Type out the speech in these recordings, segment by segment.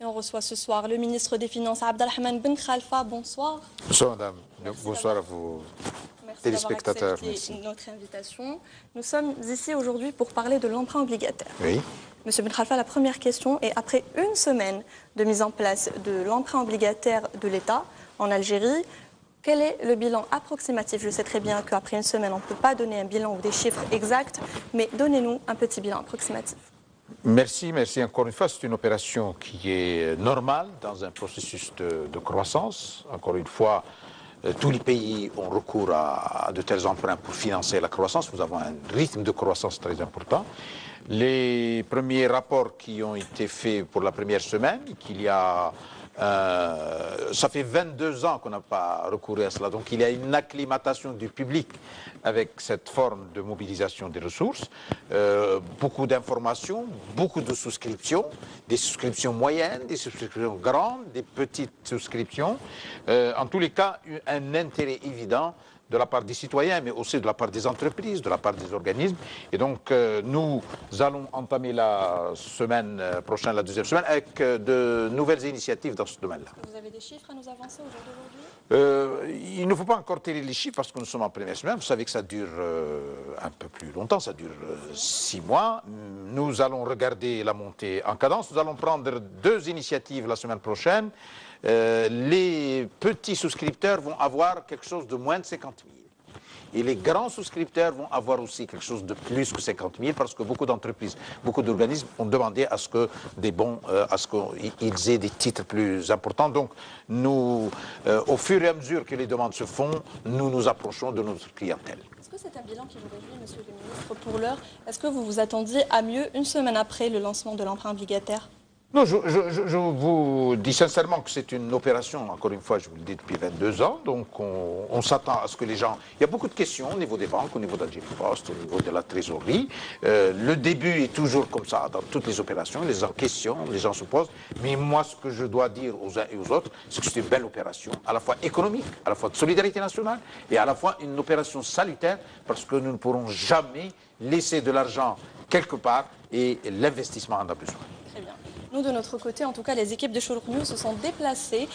Et on reçoit ce soir le ministre des Finances, Abdelrahman Ben Khalfa. Bonsoir. Bonsoir madame. Bonsoir à vos téléspectateurs. Merci d'avoir accepté notre invitation. Nous sommes ici aujourd'hui pour parler de l'emprunt obligataire. Oui. Monsieur Ben Khalfa, la première question est, après une semaine de mise en place de l'emprunt obligataire de l'État en Algérie, quel est le bilan approximatif? Je sais très bien qu'après une semaine, on ne peut pas donner un bilan ou des chiffres exacts, mais donnez-nous un petit bilan approximatif. Merci encore une fois. C'est une opération qui est normale dans un processus de croissance. Encore une fois, tous les pays ont recours à de tels emprunts pour financer la croissance. Nous avons un rythme de croissance très important. Les premiers rapports qui ont été faits pour la première semaine, ça fait 22 ans qu'on n'a pas recouru à cela. Donc il y a une acclimatation du public avec cette forme de mobilisation des ressources. Beaucoup d'informations, beaucoup de souscriptions, des souscriptions moyennes, des souscriptions grandes, des petites souscriptions. En tous les cas, un intérêt évident de la part des citoyens, mais aussi de la part des entreprises, de la part des organismes. Et donc, nous allons entamer la semaine prochaine, la deuxième semaine, avec de nouvelles initiatives dans ce domaine-là. Vous avez des chiffres à nous avancer aujourd'hui? Il ne faut pas encore tirer les chiffres parce que nous sommes en première semaine. Vous savez que ça dure un peu plus longtemps, ça dure 6 mois. Nous allons regarder la montée en cadence. Nous allons prendre 2 initiatives la semaine prochaine. Les petits souscripteurs vont avoir quelque chose de moins de 50 000. Et les grands souscripteurs vont avoir aussi quelque chose de plus que 50 000 parce que beaucoup d'entreprises, beaucoup d'organismes ont demandé à ce que des bons, à ce qu'ils aient des titres plus importants. Donc, nous, au fur et à mesure que les demandes se font, nous nous approchons de notre clientèle. Est-ce que c'est un bilan qui vous réjouit, monsieur le ministre, pour l'heure? Est-ce que vous vous attendiez à mieux une semaine après le lancement de l'emprunt obligataire? Non, je vous dis sincèrement que c'est une opération, encore une fois, je vous le dis depuis 22 ans, donc on s'attend à ce que les gens... Il y a beaucoup de questions au niveau des banques, au niveau d'Algérie Post, au niveau de la trésorerie. Le début est toujours comme ça dans toutes les opérations, les gens questionnent, les gens se posent. Mais moi, ce que je dois dire aux uns et aux autres, c'est que c'est une belle opération, à la fois économique, à la fois de solidarité nationale, et à la fois une opération salutaire, parce que nous ne pourrons jamais laisser de l'argent quelque part, et l'investissement en a besoin. Très bien. Nous, de notre côté, en tout cas, les équipes de Shorouk News se sont déplacées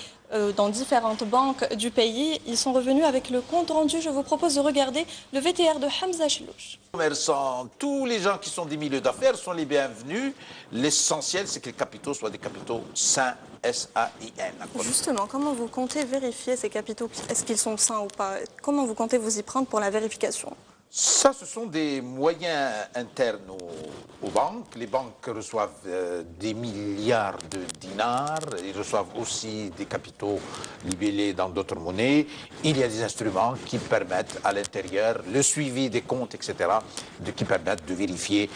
dans différentes banques du pays. Ils sont revenus avec le compte rendu. Je vous propose de regarder le VTR de Hamza Chelouch. Commerçants, tous les gens qui sont des milieux d'affaires sont les bienvenus. L'essentiel, c'est que les capitaux soient des capitaux sains, S-A-I-N. Justement, comment vous comptez vérifier ces capitaux? Est-ce qu'ils sont sains ou pas? Comment vous comptez vous y prendre pour la vérification? Ça, ce sont des moyens internes aux banques. Les banques reçoivent des milliards de dinars. Ils reçoivent aussi des capitaux libellés dans d'autres monnaies. Il y a des instruments qui permettent à l'intérieur le suivi des comptes, etc., qui permettent de vérifier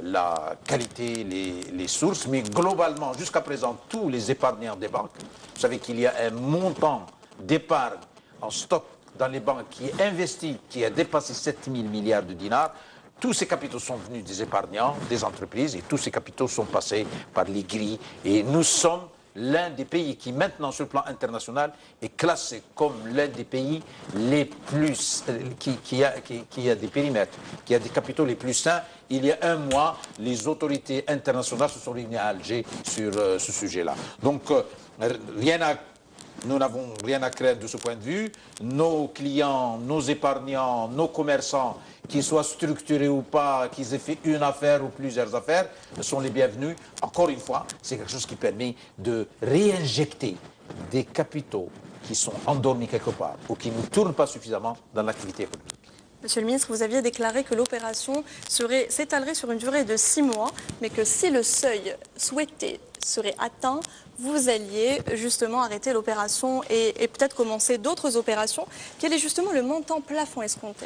la qualité, les sources. Mais globalement, jusqu'à présent, tous les épargnants des banques, vous savez qu'il y a un montant d'épargne en stock dans les banques qui est investi, qui a dépassé 7 000 milliards de dinars. Tous ces capitaux sont venus des épargnants, des entreprises, et tous ces capitaux sont passés par les grilles. Et nous sommes l'un des pays qui, maintenant, sur le plan international, est classé comme l'un des pays les plus... qui a des périmètres, qui a des capitaux les plus sains. Il y a un mois, les autorités internationales se sont réunies à Alger sur ce sujet-là. Donc, nous n'avons rien à craindre de ce point de vue. Nos clients, nos épargnants, nos commerçants, qu'ils soient structurés ou pas, qu'ils aient fait une affaire ou plusieurs affaires, sont les bienvenus. Encore une fois, c'est quelque chose qui permet de réinjecter des capitaux qui sont endormis quelque part ou qui ne tournent pas suffisamment dans l'activité économique. Monsieur le ministre, vous aviez déclaré que l'opération s'étalerait sur une durée de 6 mois, mais que si le seuil souhaité serait atteint, vous alliez justement arrêter l'opération et peut-être commencer d'autres opérations. Quel est justement le montant plafond escompté?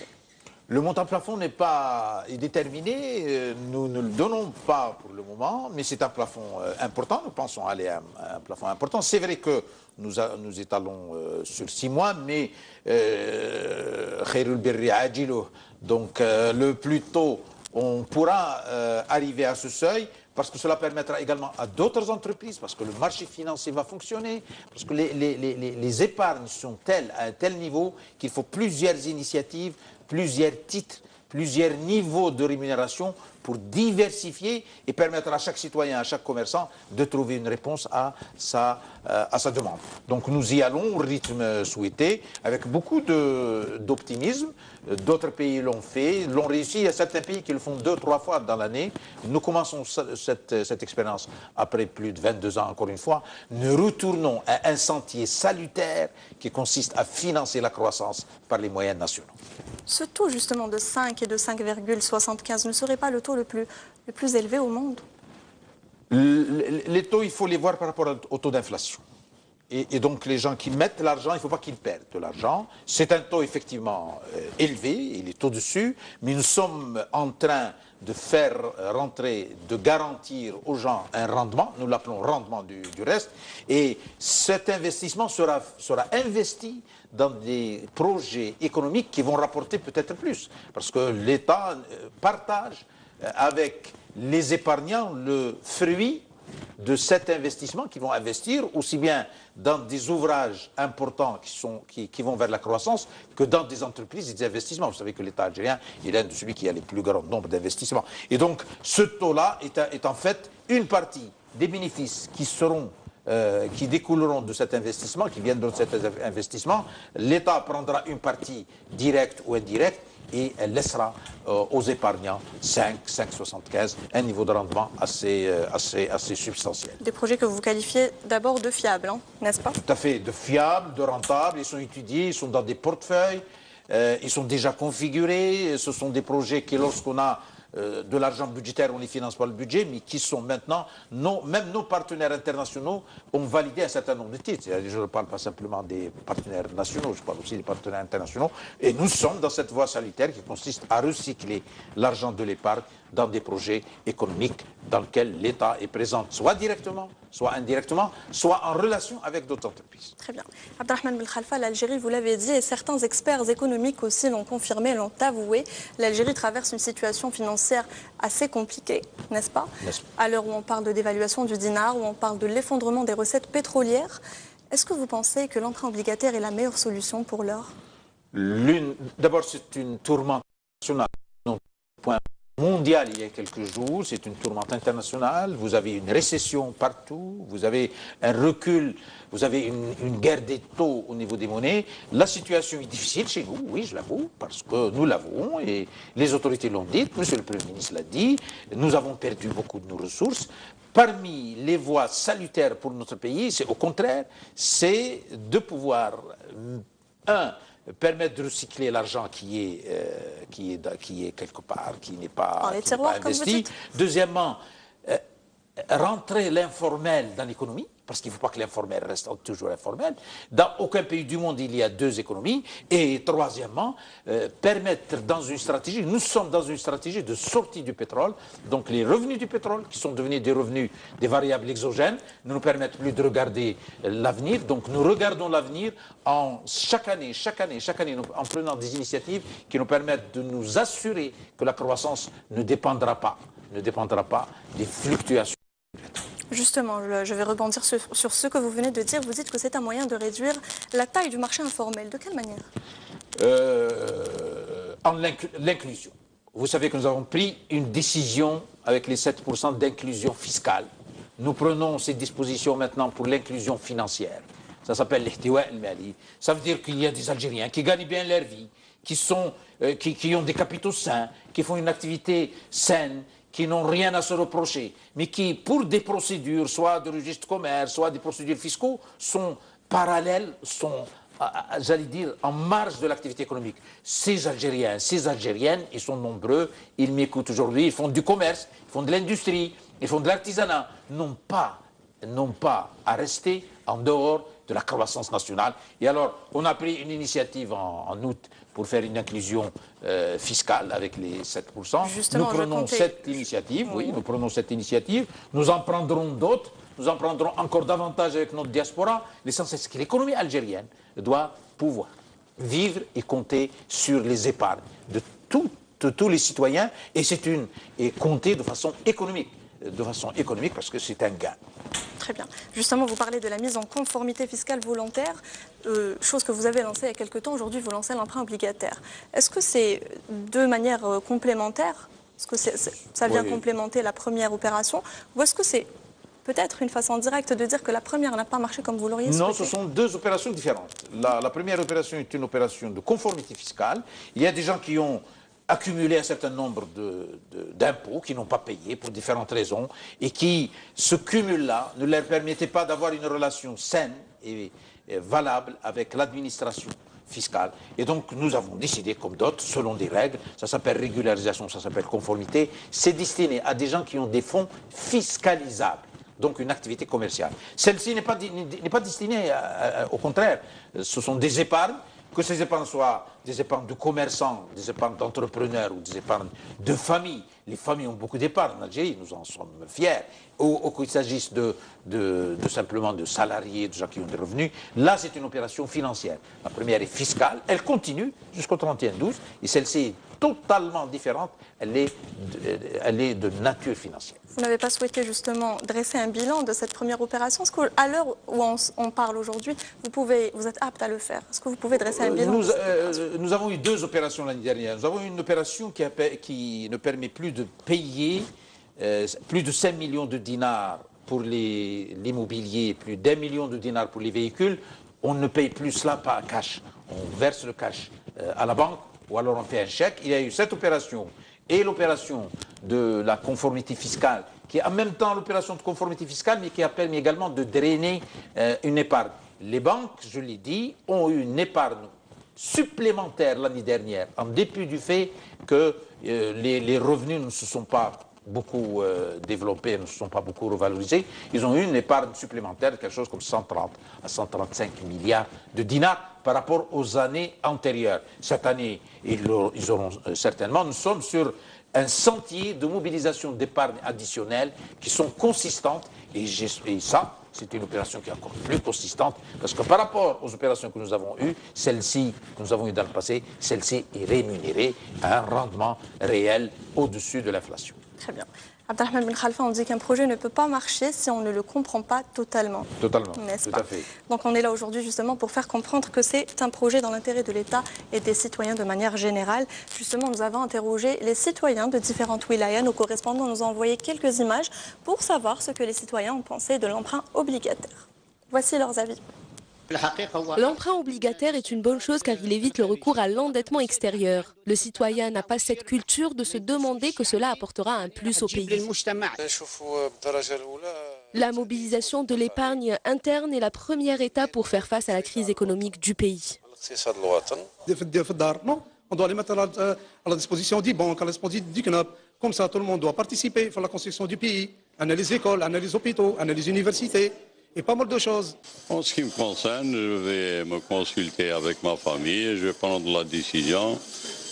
Le montant plafond n'est pas déterminé, nous ne le donnons pas pour le moment, mais c'est un plafond important, nous pensons aller à un plafond important. C'est vrai que nous étalons sur 6 mois, mais khairul birri ajiluh, donc le plus tôt on pourra arriver à ce seuil, parce que cela permettra également à d'autres entreprises, parce que le marché financier va fonctionner, parce que les épargnes sont telles, à un tel niveau, qu'il faut plusieurs initiatives, plusieurs titres, plusieurs niveaux de rémunération pour diversifier et permettre à chaque citoyen, à chaque commerçant de trouver une réponse à sa demande. Donc nous y allons au rythme souhaité, avec beaucoup d'optimisme. D'autres pays l'ont fait, l'ont réussi. Il y a certains pays qui le font 2-3 fois dans l'année. Nous commençons cette expérience après plus de 22 ans, encore une fois. Nous retournons à un sentier salutaire qui consiste à financer la croissance par les moyens nationaux. Ce taux justement de 5 et de 5,75 ne serait pas le taux le plus élevé au monde? Les taux, il faut les voir par rapport au taux d'inflation. Et donc les gens qui mettent l'argent, il ne faut pas qu'ils perdent de l'argent. C'est un taux effectivement élevé, il est au-dessus, mais nous sommes en train de faire rentrer, de garantir aux gens un rendement, nous l'appelons rendement du reste, et cet investissement sera investi dans des projets économiques qui vont rapporter peut-être plus, parce que l'État partage avec les épargnants le fruit de cet investissement qu'ils vont investir aussi bien dans des ouvrages importants qui vont vers la croissance que dans des entreprises et des investissements. Vous savez que l'État algérien est l'un de celui qui a le plus grand nombre d'investissements. Et donc ce taux-là est en fait une partie des bénéfices qui découleront de cet investissement, qui viennent de cet investissement. L'État prendra une partie directe ou indirecte et elle laissera aux épargnants 5,75, un niveau de rendement assez substantiel. Des projets que vous qualifiez d'abord de fiables, hein, n'est-ce pas? Tout à fait, de fiables, de rentables, ils sont étudiés, ils sont dans des portefeuilles, ils sont déjà configurés, ce sont des projets qui, lorsqu'on a de l'argent budgétaire, on les finance par le budget, mais qui sont maintenant, même nos partenaires internationaux ont validé un certain nombre de titres. Je ne parle pas simplement des partenaires nationaux, je parle aussi des partenaires internationaux. Et nous sommes dans cette voie salutaire qui consiste à recycler l'argent de l'épargne dans des projets économiques dans lesquels l'État est présent, soit directement, soit indirectement, soit en relation avec d'autres entreprises. Très bien. Abdelrahman Belkhalfa, l'Algérie, vous l'avez dit, et certains experts économiques aussi l'ont confirmé, l'ont avoué, l'Algérie traverse une situation financière assez compliquée, n'est-ce pas? À l'heure où on parle de dévaluation du dinar, où on parle de l'effondrement des recettes pétrolières, est-ce que vous pensez que l'emprunt obligataire est la meilleure solution pour l'heure? D'abord, c'est une tourmente nationale. Point mondial il y a quelques jours, c'est une tourmente internationale, vous avez une récession partout, vous avez un recul, vous avez une guerre des taux au niveau des monnaies. La situation est difficile chez nous, oui, je l'avoue, parce que nous l'avons et les autorités l'ont dit, monsieur le Premier ministre l'a dit, nous avons perdu beaucoup de nos ressources. Parmi les voies salutaires pour notre pays, c'est au contraire, c'est de pouvoir, permettre de recycler l'argent qui est quelque part, qui n'est pas investi. Deuxièmement, rentrer l'informel dans l'économie, parce qu'il ne faut pas que l'informel reste toujours informel. Dans aucun pays du monde, il y a deux économies. Et troisièmement, permettre dans une stratégie, nous sommes dans une stratégie de sortie du pétrole, donc les revenus du pétrole, qui sont devenus des revenus, des variables exogènes, ne nous permettent plus de regarder l'avenir. Donc nous regardons l'avenir chaque année, en prenant des initiatives qui nous permettent de nous assurer que la croissance ne dépendra pas des fluctuations. Justement, je vais rebondir sur ce que vous venez de dire. Vous dites que c'est un moyen de réduire la taille du marché informel. De quelle manière? En l'inclusion. Vous savez que nous avons pris une décision avec les 7% d'inclusion fiscale. Nous prenons ces dispositions maintenant pour l'inclusion financière. Ça s'appelle l'ihtiwa al-mali. Ça veut dire qu'il y a des Algériens qui gagnent bien leur vie, qui ont des capitaux sains, qui font une activité saine, qui n'ont rien à se reprocher, mais qui, pour des procédures, soit de registre commerce, soit des procédures fiscaux, sont parallèles, j'allais dire, en marge de l'activité économique. Ces Algériens, ces Algériennes, ils sont nombreux, ils m'écoutent aujourd'hui, ils font du commerce, ils font de l'industrie, ils font de l'artisanat, n'ont pas à rester en dehors de la croissance nationale. Et alors, on a pris une initiative en août pour faire une inclusion fiscale avec les 7%. Justement, nous prenons cette initiative, oui, nous prenons cette initiative, nous en prendrons d'autres, nous en prendrons encore davantage avec notre diaspora. L'essentiel, c'est que l'économie algérienne doit pouvoir vivre et compter sur les épargnes de tous les citoyens, et compter de façon économique parce que c'est un gain. Très bien. Justement, vous parlez de la mise en conformité fiscale volontaire, chose que vous avez lancée il y a quelque temps. Aujourd'hui, vous lancez l'emprunt obligataire. Est-ce que c'est deux manières complémentaires? Est-ce que ça vient Oui. complémenter la première opération? Ou est-ce que c'est peut-être une façon directe de dire que la première n'a pas marché comme vous l'auriez souhaité? Non, ce sont deux opérations différentes. La première opération est une opération de conformité fiscale. Il y a des gens qui ont accumulé un certain nombre d'impôts, qui n'ont pas payé pour différentes raisons, et qui, ce cumul-là, ne leur permettait pas d'avoir une relation saine et valable avec l'administration fiscale. Et donc, nous avons décidé, comme d'autres, selon des règles, ça s'appelle régularisation, ça s'appelle conformité, c'est destiné à des gens qui ont des fonds fiscalisables. Donc une activité commerciale. Celle-ci n'est pas destinée, au contraire, ce sont des épargnes, que ces épargnes soient des épargnes de commerçants, des épargnes d'entrepreneurs ou des épargnes de familles. Les familles ont beaucoup d'épargnes en Algérie, nous en sommes fiers. Ou qu'il s'agisse simplement de salariés, de gens qui ont des revenus. Là, c'est une opération financière. La première est fiscale, elle continue jusqu'au 31-12, et celle-ci est totalement différente, elle est de nature financière. Vous n'avez pas souhaité justement dresser un bilan de cette première opération? Est-ce qu'à l'heure où on parle aujourd'hui, vous êtes apte à le faire? Est-ce que vous pouvez dresser un bilan? Nous avons eu deux opérations l'année dernière. Nous avons eu une opération qui ne permet plus de payer plus de 5 millions de dinars pour l'immobilier, plus d'1 million de dinars pour les véhicules. On ne paye plus cela pas à cash. On verse le cash à la banque ou alors on fait un chèque. Il y a eu cette opération et l'opération de la conformité fiscale, qui est en même temps l'opération de conformité fiscale, mais qui a permis également de drainer une épargne. Les banques, je l'ai dit, ont eu une épargne supplémentaire l'année dernière, en dépit du fait que les revenus ne se sont pas beaucoup développés, ne se sont pas beaucoup revalorisés. Ils ont eu une épargne supplémentaire, quelque chose comme 130 à 135 milliards de dinars par rapport aux années antérieures. Cette année, ils auront certainement, nous sommes sur un sentier de mobilisation d'épargne additionnelle qui sont consistantes, et ça, c'est une opération qui est encore plus consistante, parce que par rapport aux opérations que nous avons eues, celle-ci, que nous avons eues dans le passé, celle-ci est rémunérée à un rendement réel au-dessus de l'inflation. Très bien. Abdelrahman Ben Khalfa, on dit qu'un projet ne peut pas marcher si on ne le comprend pas totalement. Totalement, n'est-ce tout pas? à fait. Donc on est là aujourd'hui justement pour faire comprendre que c'est un projet dans l'intérêt de l'État et des citoyens de manière générale. Justement, nous avons interrogé les citoyens de différentes wilayas. Nos correspondants nous ont envoyé quelques images pour savoir ce que les citoyens ont pensé de l'emprunt obligataire. Voici leurs avis. L'emprunt obligataire est une bonne chose car il évite le recours à l'endettement extérieur. Le citoyen n'a pas cette culture de se demander que cela apportera un plus au pays. La mobilisation de l'épargne interne est la première étape pour faire face à la crise économique du pays. On doit les mettre à la disposition des banques, à la disposition du CNAP. Comme ça, tout le monde doit participer à la construction du pays. On a les écoles, on a les hôpitaux, on a les universités. Et pas mal de choses. En ce qui me concerne, je vais me consulter avec ma famille et je vais prendre la décision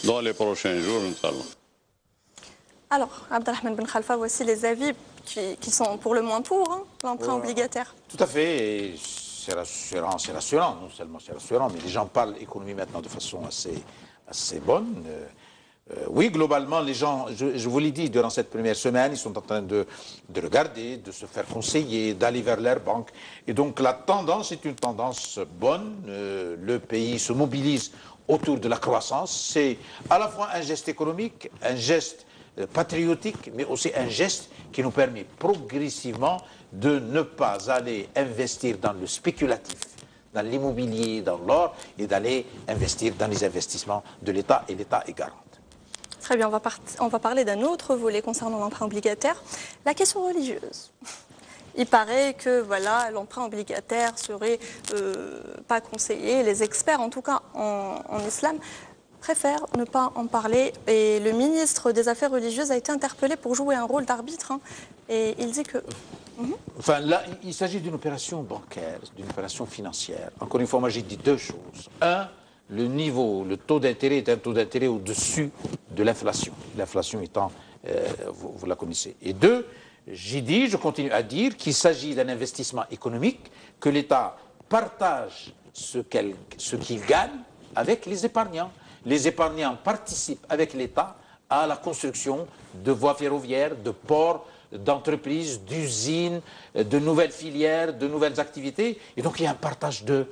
dans les prochains jours, Inch'Allah. Alors, Abdelrahman Ben Khalfa, voici les avis qui sont pour le moins pour l'emprunt obligataire. Tout à fait, et c'est rassurant, non seulement c'est rassurant, mais les gens parlent économie maintenant de façon assez bonne. Oui, globalement, les gens, je vous l'ai dit, durant cette première semaine, ils sont en train de regarder, de se faire conseiller, d'aller vers leur banque. Et donc la tendance est une tendance bonne. Le pays se mobilise autour de la croissance. C'est à la fois un geste économique, un geste patriotique, mais aussi un geste qui nous permet progressivement de ne pas aller investir dans le spéculatif, dans l'immobilier, dans l'or, et d'aller investir dans les investissements de l'État, et l'État est garant. Très bien, on va parler d'un autre volet concernant l'emprunt obligataire, la question religieuse. Il paraît que voilà, l'emprunt obligataire serait pas conseillé. Les experts, en tout cas en islam, préfèrent ne pas en parler. Et le ministre des Affaires religieuses a été interpellé pour jouer un rôle d'arbitre. Et il dit que... Enfin, là, il s'agit d'une opération bancaire, d'une opération financière. Encore une fois, moi j'ai dit deux choses. Un, le taux d'intérêt est un taux d'intérêt au-dessus de l'inflation. L'inflation étant, vous la connaissez. Et deux, je continue à dire qu'il s'agit d'un investissement économique, que l'État partage ce qu'il gagne avec les épargnants. Les épargnants participent avec l'État à la construction de voies ferroviaires, de ports, d'entreprises, d'usines, de nouvelles filières, de nouvelles activités. Et donc il y a un partage de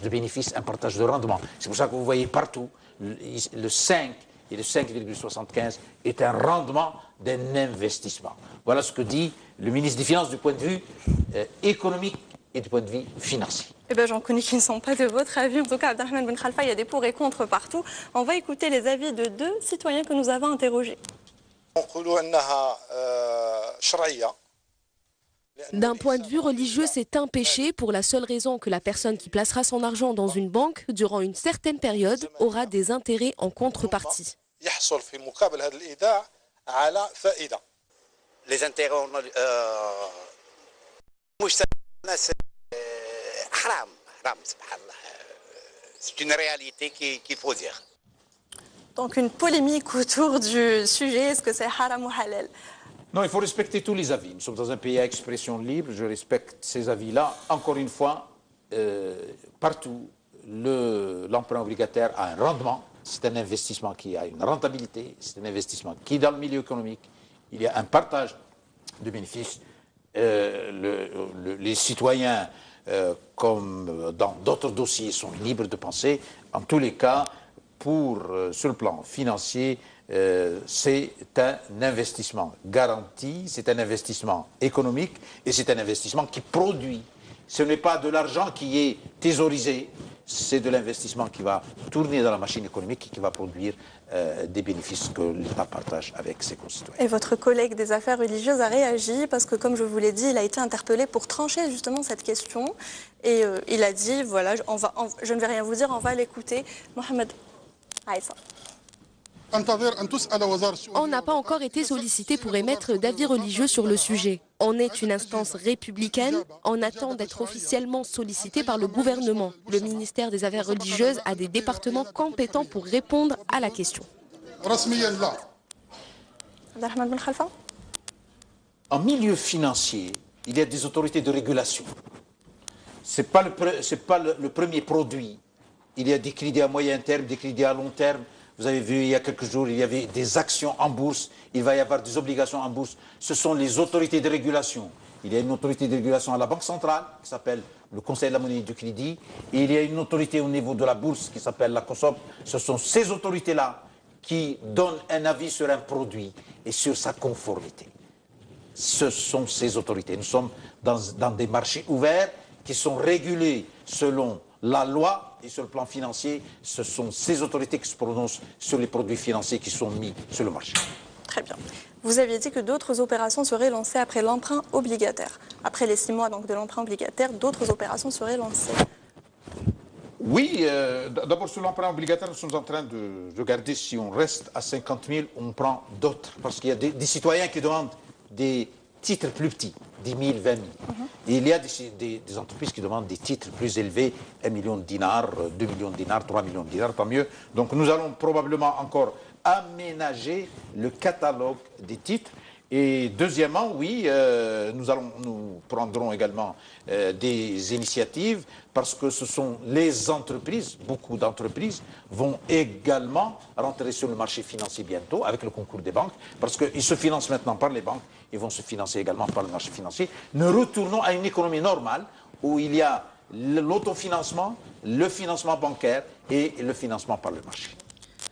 bénéfices, un partage de rendement. C'est pour ça que vous voyez partout le 5 et le 5,75 est un rendement d'un investissement. Voilà ce que dit le ministre des Finances du point de vue économique et du point de vue financier. Eh bien, j'en connais qui ne sont pas de votre avis. En tout cas, Abdelrahman Ben Khalfa, il y a des pour et contre partout. On va écouter les avis de 2 citoyens que nous avons interrogés. D'un point de vue religieux, c'est un péché pour la seule raison que la personne qui placera son argent dans une banque durant une certaine période aura des intérêts en contrepartie. Les intérêts, c'est une réalité qu'il faut dire. Donc, une polémique autour du sujet, est-ce que c'est haram ou halal? Non, il faut respecter tous les avis. Nous sommes dans un pays à expression libre, je respecte ces avis-là. Encore une fois, partout, l'emprunt obligataire a un rendement, c'est un investissement qui a une rentabilité, c'est un investissement qui, dans le milieu économique, il y a un partage de bénéfices. Les citoyens, comme dans d'autres dossiers, sont libres de penser. En tous les cas, sur le plan financier, c'est un investissement garanti, c'est un investissement économique et c'est un investissement qui produit. Ce n'est pas de l'argent qui est thésaurisé, c'est de l'investissement qui va tourner dans la machine économique et qui va produire des bénéfices que l'État partage avec ses concitoyens. Et votre collègue des affaires religieuses a réagi parce que, comme je vous l'ai dit, il a été interpellé pour trancher justement cette question. Et il a dit, voilà, je ne vais rien vous dire, on va l'écouter. Mohamed Aïssa. On n'a pas encore été sollicité pour émettre d'avis religieux sur le sujet. On est une instance républicaine. On attend d'être officiellement sollicité par le gouvernement. Le ministère des Affaires religieuses a des départements compétents pour répondre à la question. Abdelrahman Ben Khalfa. En milieu financier, il y a des autorités de régulation. Ce n'est pas le premier produit. Il y a des crédits à moyen terme, des crédits à long terme. Vous avez vu, il y a quelques jours, il y avait des actions en bourse. Il va y avoir des obligations en bourse. Ce sont les autorités de régulation. Il y a une autorité de régulation à la Banque centrale, qui s'appelle le Conseil de la monnaie et du crédit. Et il y a une autorité au niveau de la bourse, qui s'appelle la COSOP. Ce sont ces autorités-là qui donnent un avis sur un produit et sur sa conformité. Ce sont ces autorités. Nous sommes dans des marchés ouverts qui sont régulés selon la loi, et sur le plan financier, ce sont ces autorités qui se prononcent sur les produits financiers qui sont mis sur le marché. Très bien. Vous aviez dit que d'autres opérations seraient lancées après l'emprunt obligataire. Après les 6 mois donc, de l'emprunt obligataire, d'autres opérations seraient lancées. Oui, d'abord sur l'emprunt obligataire, nous sommes en train de regarder si on reste à 50 000, on prend d'autres. Parce qu'il y a des citoyens qui demandent des titres plus petits, 10 000, 20 000. Et il y a des entreprises qui demandent des titres plus élevés, 1 million de dinars, 2 millions de dinars, 3 millions de dinars, tant mieux. Donc nous allons probablement encore aménager le catalogue des titres. Et deuxièmement, oui, nous prendrons également des initiatives parce que ce sont les entreprises, beaucoup d'entreprises vont également rentrer sur le marché financier bientôt avec le concours des banques parce qu'ils se financent maintenant par les banques, ils vont se financer également par le marché financier. Nous retournons à une économie normale où il y a l'autofinancement, le financement bancaire et le financement par le marché.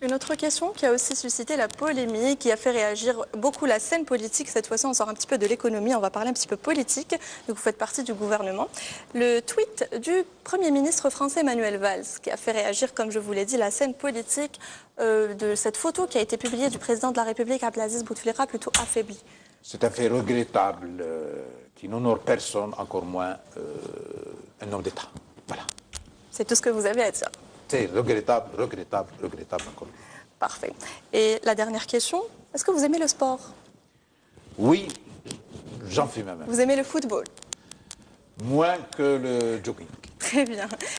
Une autre question qui a aussi suscité la polémique, qui a fait réagir beaucoup la scène politique. Cette fois-ci, on sort un petit peu de l'économie, on va parler un petit peu politique. Donc, vous faites partie du gouvernement. Le tweet du Premier ministre français Manuel Valls, qui a fait réagir, comme je vous l'ai dit, la scène politique de cette photo qui a été publiée du président de la République, Abdelaziz Bouteflika, plutôt affaibli. C'est un fait regrettable qui n'honore personne, encore moins un homme d'État. Voilà. C'est tout ce que vous avez à dire. C'est regrettable, regrettable, regrettable encore. Parfait. Et la dernière question, est-ce que vous aimez le sport? Oui, j'en fais même. Vous aimez le football? Moins que le jogging. Très bien.